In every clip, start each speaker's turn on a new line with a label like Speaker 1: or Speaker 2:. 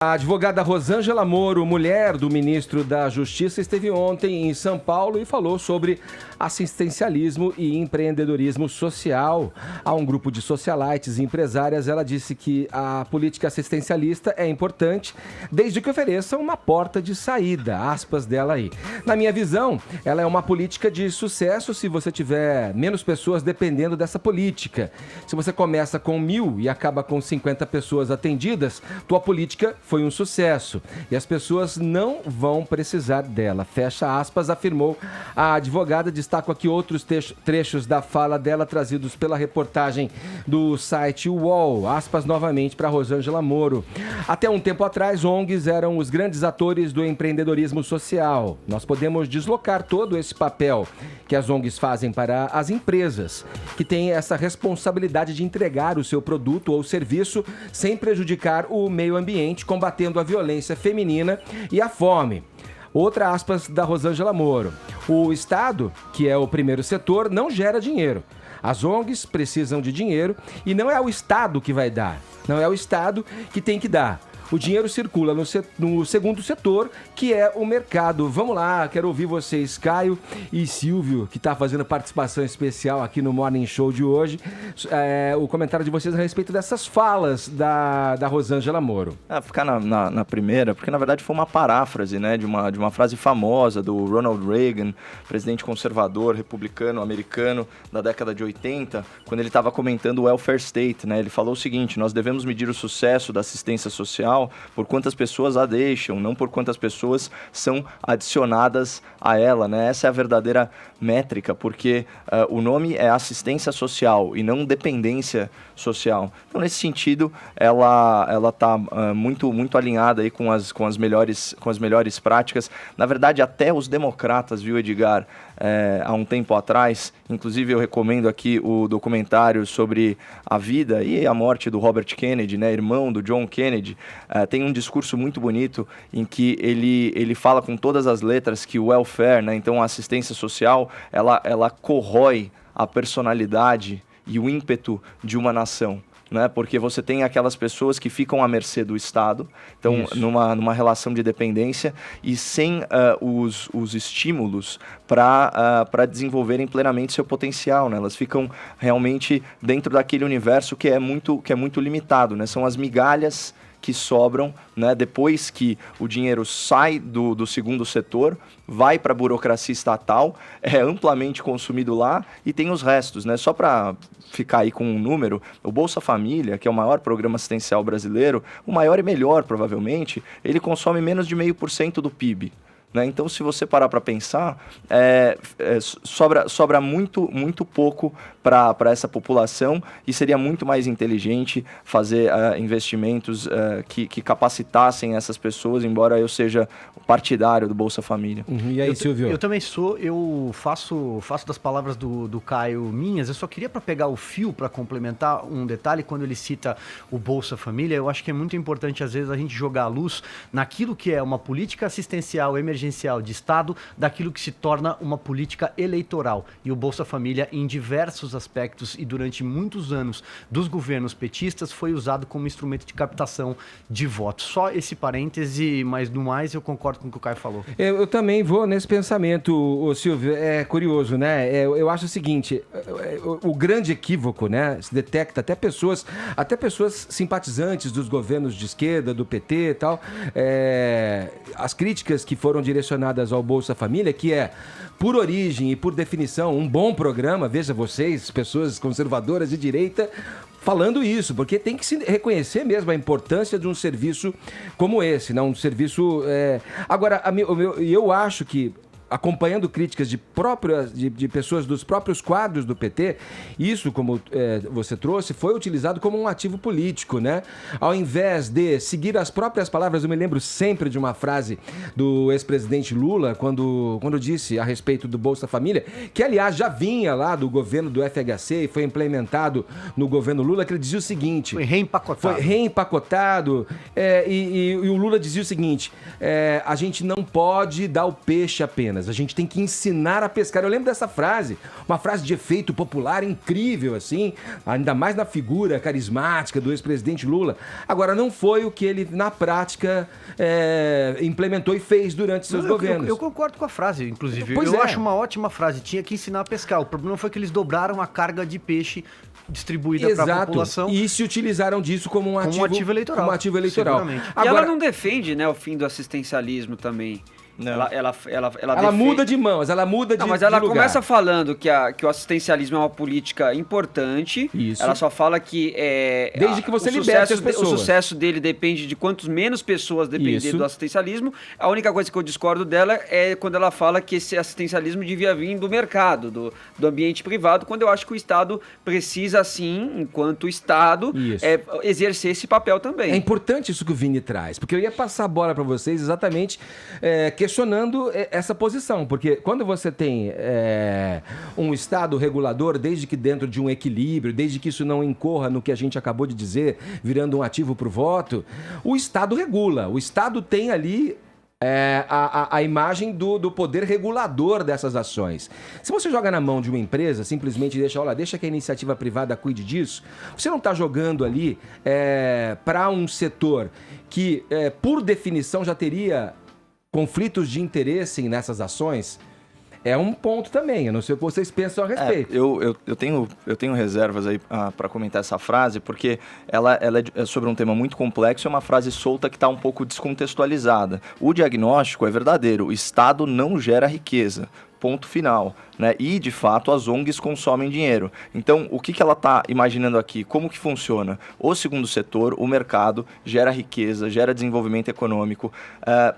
Speaker 1: A advogada Rosângela Moro, mulher do ministro da Justiça, esteve ontem em São Paulo e falou sobre assistencialismo e empreendedorismo social. A um grupo de socialites e empresárias, ela disse que a política assistencialista é importante, desde que ofereça uma porta de saída, aspas dela aí. Na minha visão, ela é uma política de sucesso se você tiver menos pessoas dependendo dessa política. Se você começa com 1.000 e acaba com 50 pessoas atendidas, tua política foi um sucesso e as pessoas não vão precisar dela. Fecha aspas, afirmou a advogada. Destaco aqui outros trechos da fala dela trazidos pela reportagem do site UOL. Aspas novamente para Rosângela Moro. Até um tempo atrás, ONGs eram os grandes atores do empreendedorismo social. Nós podemos deslocar todo esse papel que as ONGs fazem para as empresas, que têm essa responsabilidade de entregar o seu produto ou serviço sem prejudicar o meio ambiente, combatendo a violência feminina e a fome. Outra aspas da Rosângela Moro. O Estado, que é o primeiro setor, não gera dinheiro. As ONGs precisam de dinheiro e não é o Estado que vai dar. Não é o Estado que tem que dar. O dinheiro circula no segundo setor, que é o mercado. Vamos lá, quero ouvir vocês, Caio e Silvio, que está fazendo participação especial aqui no Morning Show de hoje. O comentário de vocês a respeito dessas falas da Rosângela Moro.
Speaker 2: Ficar na primeira, porque na verdade foi uma paráfrase, né, de uma frase famosa do Ronald Reagan, presidente conservador, republicano, americano, da década de 80, quando ele estava comentando o welfare state, né, ele falou o seguinte: nós devemos medir o sucesso da assistência social por quantas pessoas a deixam, não por quantas pessoas são adicionadas a ela, né? Essa é a verdadeira métrica, porque o nome é assistência social e não dependência social. Então, nesse sentido, ela está muito alinhada aí com as melhores práticas. Na verdade, até os democratas, viu, Edgar, há um tempo atrás, inclusive eu recomendo aqui o documentário sobre a vida e a morte do Robert Kennedy, né, irmão do John Kennedy. Tem um discurso muito bonito em que ele fala com todas as letras que o welfare, né, então a assistência social, ela corrói a personalidade e o ímpeto de uma nação. Né? Porque você tem aquelas pessoas que ficam à mercê do Estado, então numa relação de dependência e sem os estímulos para desenvolverem plenamente seu potencial, né? Elas ficam realmente dentro daquele universo que é muito limitado, né? São as migalhas que sobram, né, depois que o dinheiro sai do segundo setor, vai para a burocracia estatal, é amplamente consumido lá e tem os restos, né? Só para ficar aí com um número, o Bolsa Família, que é o maior programa assistencial brasileiro, o maior e melhor provavelmente, ele consome menos de 0,5% do PIB. Né? Então, se você parar para pensar, sobra muito pouco para essa população e seria muito mais inteligente fazer investimentos que capacitassem essas pessoas, embora eu seja partidário do Bolsa Família.
Speaker 1: E aí, Silvio?
Speaker 3: Eu também eu faço das palavras do Caio minhas. Eu só queria, para pegar o fio, para complementar um detalhe, quando ele cita o Bolsa Família, eu acho que é muito importante, às vezes, a gente jogar a luz naquilo que é uma política assistencial emergencial de Estado, daquilo que se torna uma política eleitoral. E o Bolsa Família, em diversos aspectos e durante muitos anos dos governos petistas, foi usado como instrumento de captação de votos. Só esse parêntese, mas no mais eu concordo com o que o Caio falou. Eu
Speaker 1: também vou nesse pensamento, Silvio. É curioso, né? Eu acho o seguinte, o grande equívoco, né? Se detecta até pessoas simpatizantes dos governos de esquerda, do PT e tal, as críticas que foram direcionadas ao Bolsa Família, que é, por origem e por definição, um bom programa. Veja vocês, pessoas conservadoras de direita, falando isso, porque tem que se reconhecer mesmo a importância de um serviço como esse, não? Um serviço... Agora, eu acho que, acompanhando críticas de pessoas dos próprios quadros do PT, isso, como você trouxe, foi utilizado como um ativo político, né? Ao invés de seguir as próprias palavras, eu me lembro sempre de uma frase do ex-presidente Lula, quando disse a respeito do Bolsa Família, que aliás já vinha lá do governo do FHC e foi implementado no governo Lula, que ele dizia o seguinte...
Speaker 3: Foi
Speaker 1: reempacotado. E o Lula dizia o seguinte, a gente não pode dar o peixe apenas. apenas, a gente tem que ensinar a pescar. Eu lembro dessa frase, uma frase de efeito popular incrível, assim, ainda mais na figura carismática do ex-presidente Lula. Agora, não foi o que ele, na prática, implementou e fez durante seus governos.
Speaker 3: Eu concordo com a frase, inclusive.
Speaker 1: Pois
Speaker 3: eu
Speaker 1: é.
Speaker 3: acho uma ótima frase. Tinha que ensinar a pescar. O problema foi que eles dobraram a carga de peixe distribuída para a população.
Speaker 1: E se utilizaram disso como um ativo
Speaker 3: eleitoral.
Speaker 1: Como ativo eleitoral.
Speaker 3: Seguramente.
Speaker 4: E ela não defende, né, o fim do assistencialismo também.
Speaker 2: Não.
Speaker 1: Ela
Speaker 4: defende...
Speaker 1: muda de mãos, ela muda de
Speaker 4: Não, mas ela
Speaker 1: lugar.
Speaker 4: começa falando que o assistencialismo é uma política importante.
Speaker 1: Isso.
Speaker 4: Ela só fala que
Speaker 1: desde que você liberte as pessoas.
Speaker 4: O sucesso dele depende de quantos menos pessoas dependerem do assistencialismo. A única coisa que eu discordo dela é quando ela fala que esse assistencialismo devia vir do mercado, do ambiente privado, quando eu acho que o Estado precisa, sim, enquanto Estado, exercer esse papel também.
Speaker 1: É importante isso que o Vini traz, porque eu ia passar a bola para vocês exatamente questionando essa posição, porque quando você tem um Estado regulador, desde que dentro de um equilíbrio, desde que isso não incorra no que a gente acabou de dizer, virando um ativo para o voto, o Estado regula, o Estado tem ali a imagem do poder regulador dessas ações. Se você joga na mão de uma empresa, simplesmente deixa que a iniciativa privada cuide disso, você não está jogando ali para um setor que, por definição, já teria conflitos de interesse nessas ações. É um ponto também, eu não sei o que vocês pensam a respeito.
Speaker 2: Eu tenho reservas aí para comentar essa frase, porque ela é sobre um tema muito complexo, é uma frase solta que está um pouco descontextualizada. O diagnóstico é verdadeiro, o Estado não gera riqueza. Ponto final, né? E, de fato, as ONGs consomem dinheiro. Então, o que ela está imaginando aqui? Como que funciona? O segundo setor, o mercado, gera riqueza, gera desenvolvimento econômico,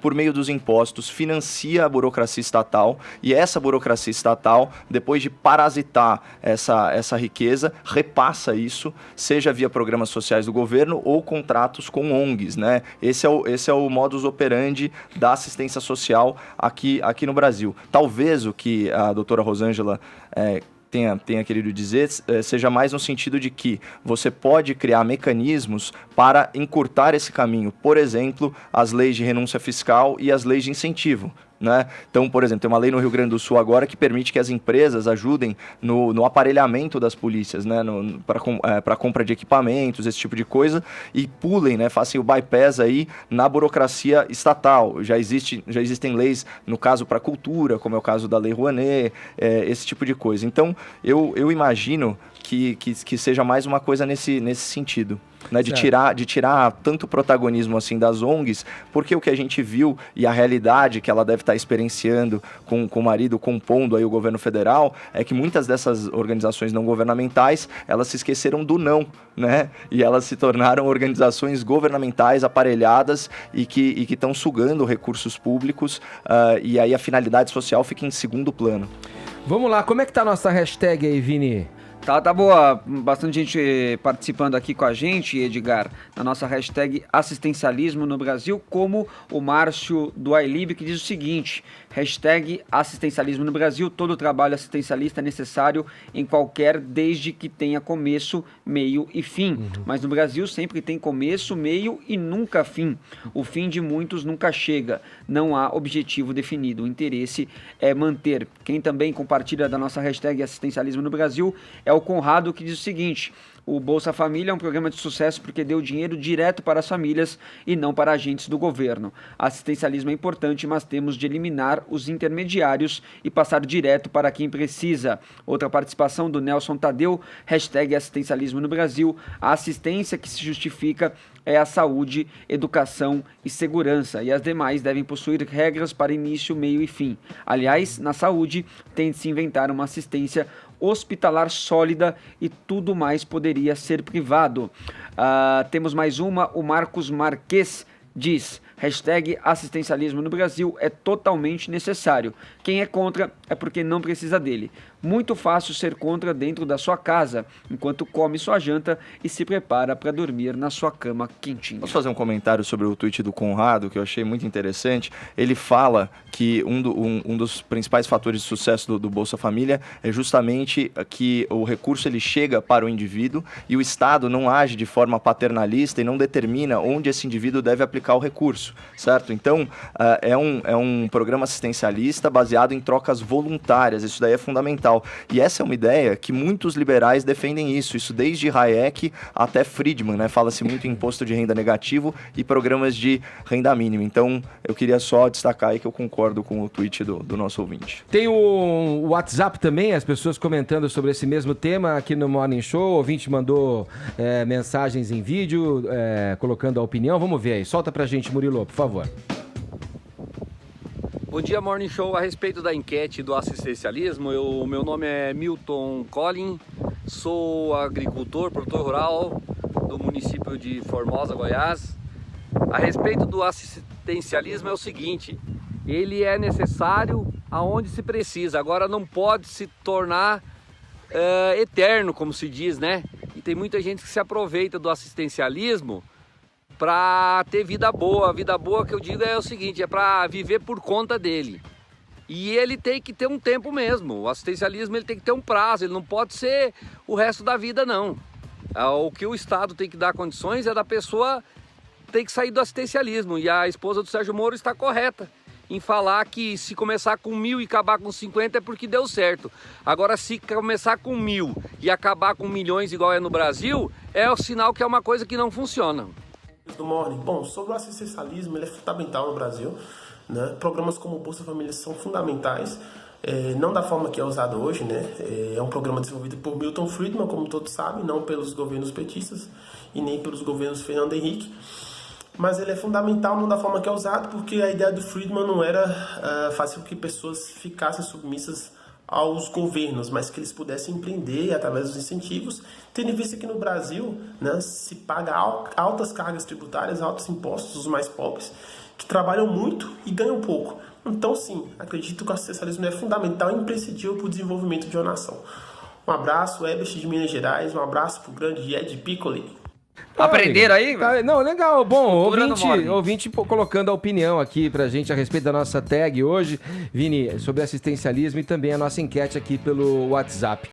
Speaker 2: por meio dos impostos, financia a burocracia estatal, e essa burocracia estatal, depois de parasitar essa riqueza, repassa isso, seja via programas sociais do governo ou contratos com ONGs, né? Esse é o modus operandi da assistência social aqui no Brasil. Talvez o que a doutora Rosângela tenha querido dizer seja mais no sentido de que você pode criar mecanismos para encurtar esse caminho. Por exemplo, as leis de renúncia fiscal e as leis de incentivo. Né? Então, por exemplo, tem uma lei no Rio Grande do Sul agora que permite que as empresas ajudem no aparelhamento das polícias, né? Para compra de equipamentos, esse tipo de coisa, e pulem, né? Façam o bypass aí na burocracia estatal. Já existem leis, no caso, para cultura, como é o caso da Lei Rouanet, esse tipo de coisa. Então, eu imagino que seja mais uma coisa nesse sentido. Né, de tirar tanto protagonismo assim das ONGs, porque o que a gente viu e a realidade que ela deve estar experienciando com o marido, compondo aí o governo federal, é que muitas dessas organizações não governamentais, elas se esqueceram do não, né? E elas se tornaram organizações governamentais aparelhadas e que estão sugando recursos públicos, e aí a finalidade social fica em segundo plano.
Speaker 1: Vamos lá, como é que tá a nossa hashtag aí, Vini?
Speaker 4: Tá boa, bastante gente participando aqui com a gente, Edgar, na nossa hashtag assistencialismo no Brasil, como o Márcio do iLib, que diz o seguinte: hashtag assistencialismo no Brasil, todo trabalho assistencialista é necessário em qualquer, desde que tenha começo, meio e fim. Mas no Brasil sempre tem começo, meio e nunca fim. O fim de muitos nunca chega, não há objetivo definido, o interesse é manter. Quem também compartilha da nossa hashtag assistencialismo no Brasil é o Conrado, que diz o seguinte: o Bolsa Família é um programa de sucesso porque deu dinheiro direto para as famílias e não para agentes do governo. Assistencialismo é importante, mas temos de eliminar os intermediários e passar direto para quem precisa. Outra participação do Nelson Tadeu, hashtag assistencialismo no Brasil. A assistência que se justifica é a saúde, educação e segurança, e as demais devem possuir regras para início, meio e fim. Aliás, na saúde, tem de se inventar uma assistência hospitalar sólida e tudo mais poderia ser privado. Temos mais uma, o Marcos Marques diz: hashtag assistencialismo no Brasil é totalmente necessário. Quem é contra é porque não precisa dele. muito fácil ser contra dentro da sua casa, enquanto come sua janta e se prepara para dormir na sua cama quentinha.
Speaker 2: Posso fazer um comentário sobre o tweet do Conrado, que eu achei muito interessante? Ele fala que um dos principais fatores de sucesso do Bolsa Família é justamente que o recurso ele chega para o indivíduo e o Estado não age de forma paternalista e não determina onde esse indivíduo deve aplicar o recurso, certo? Então, é um programa assistencialista baseado em trocas voluntárias, isso daí é fundamental. E essa é uma ideia que muitos liberais defendem isso desde Hayek até Friedman, né? Fala-se muito em imposto de renda negativo e programas de renda mínima. Então, eu queria só destacar aí que eu concordo com o tweet do nosso ouvinte.
Speaker 1: Tem o WhatsApp também, as pessoas comentando sobre esse mesmo tema aqui no Morning Show. O ouvinte mandou mensagens em vídeo, colocando a opinião. Vamos ver aí. Solta pra gente, Murilo, por favor.
Speaker 5: Bom dia, Morning Show. A respeito da enquete do assistencialismo, meu nome é Milton Collin, sou agricultor, produtor rural do município de Formosa, Goiás. A respeito do assistencialismo é o seguinte, ele é necessário aonde se precisa, agora não pode se tornar eterno, como se diz, né? E tem muita gente que se aproveita do assistencialismo para ter vida boa. A vida boa que eu digo é o seguinte, é para viver por conta dele. E ele tem que ter um tempo mesmo. O assistencialismo ele tem que ter um prazo, ele não pode ser o resto da vida, não. O que o Estado tem que dar condições é da pessoa ter que sair do assistencialismo. E a esposa do Sérgio Moro está correta em falar que se começar com 1.000 e acabar com 50 é porque deu certo. Agora, se começar com 1.000 e acabar com milhões igual é no Brasil, é o sinal que é uma coisa que não funciona.
Speaker 6: Do Morning. Bom, sobre o assistencialismo, ele é fundamental no Brasil, né? Programas como o Bolsa Família são fundamentais, não da forma que é usado hoje, né? É um programa desenvolvido por Milton Friedman, como todos sabem, não pelos governos petistas e nem pelos governos Fernando Henrique, mas ele é fundamental não da forma que é usado, porque a ideia do Friedman não era fazer com que pessoas ficassem submissas aos governos, mas que eles pudessem empreender através dos incentivos, tendo em vista que no Brasil, né, se paga altas cargas tributárias, altos impostos, os mais pobres, que trabalham muito e ganham pouco. Então, sim, acredito que o assistencialismo é fundamental e imprescindível para o desenvolvimento de uma nação. Um abraço, Ebert de Minas Gerais, um abraço para o grande Ed Piccoli.
Speaker 4: Aprenderam aí?
Speaker 1: Não, legal, bom,
Speaker 4: Cultura no
Speaker 1: ouvinte colocando a opinião aqui pra gente a respeito da nossa tag hoje, Vini, sobre assistencialismo e também a nossa enquete aqui pelo WhatsApp.